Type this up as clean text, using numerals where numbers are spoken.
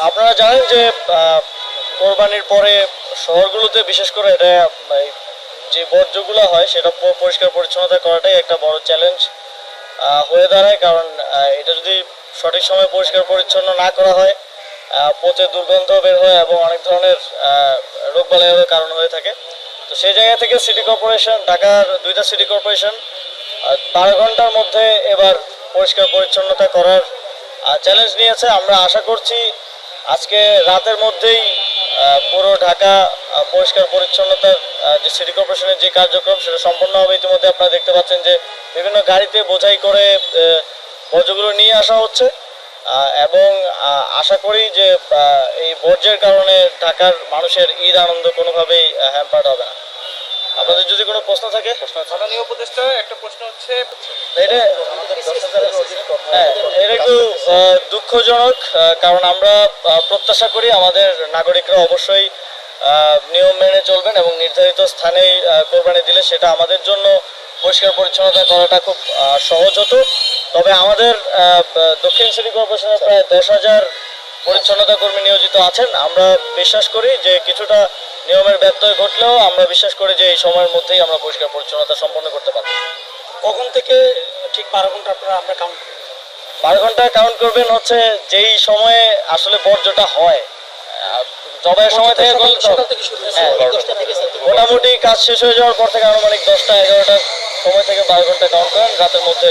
আপনারা জানেন যে কোরবানির পরে শহরগুলোতে বিশেষ করে এটা এই যে বর্জ্যগুলো হয় সেটা পরিষ্কার পরিচ্ছন্নতা করাটাই একটা বড় চ্যালেঞ্জ হয়ে দাঁড়ায়। কারণ এটা যদি সঠিক সময়ে পরিষ্কার পরিচ্ছন্ন না করা হয়, পচে দুর্গন্ধ বের হয় এবং অনেক ধরনের রোগবালাইয়ের কারণ হয়ে থাকে। তো সেই জায়গা থেকে সিটি কর্পোরেশন, ঢাকার দুইটা সিটি কর্পোরেশন 12 ঘন্টার মধ্যে এবার পরিষ্কার পরিচ্ছন্নতা করার চ্যালেঞ্জ নিয়েছে। আমরা আশা করছি আজকে রাতের মধ্যেই পুরো ঢাকা পরিষ্কার পরিচ্ছন্নতার যে সিটি কর্পোরেশনের যে কার্যক্রম সেটা সম্পন্ন হবে। ইতিমধ্যে আপনারা দেখতে পাচ্ছেন যে বিভিন্ন গাড়িতে বোঝাই করে বর্জ্যগুলো নিয়ে আসা হচ্ছে এবং আশা করি যে এই বর্জ্যের কারণে ঢাকার মানুষের ঈদ আনন্দ কোনোভাবেই হ্যাম্পার্ড হবে না। আপনাদের যদি কোনো প্রশ্ন থাকে। মাননীয় উপদেষ্টা, একটা প্রশ্ন হচ্ছে এটা হ্যাঁ, এটা একটু দুঃখজনক, কারণ আমরা প্রত্যাশা করি আমাদের নাগরিকরা অবশ্যই নিয়ম মেনে চলবেন এবং নির্ধারিত স্থানেই কোরবানি দিলে সেটা আমাদের জন্য পরিষ্কার পরিচ্ছন্নতা করাটা খুব সহজ হতো। তবে আমাদের দক্ষিণ সিটি কর্পোরেশনের প্রায় 10,000 পরিচ্ছন্নতা কর্মী নিয়োজিত আছেন। আমরা বিশ্বাস করি যে কিছুটা নিয়মের ব্যত্যয় ঘটলেও আমরা বিশ্বাস করি যে এই সময়ের মধ্যেই আমরা পরিষ্কার পরিচ্ছন্নতা সম্পন্ন করতে পারব। কখন থেকে ঠিক 12 ঘন্টা আপনারা আমরা কাউন্ট 12 ঘন্টা কাউন্ট করবেন হচ্ছে যেই সময়ে আসলে বর্জ্যটা হয়। জবাইয়ের সময় থেকে করলে তো সকাল থেকে শুরু হয়েছে হ্যাঁ, 10টা থেকে মোটামুটি কাজ শেষ হয়ে যাওয়ার পর থেকে আনুমানিক 10টা 11টার সময় থেকে 12 ঘন্টা কাউন্ট করেন রাতের মধ্যে।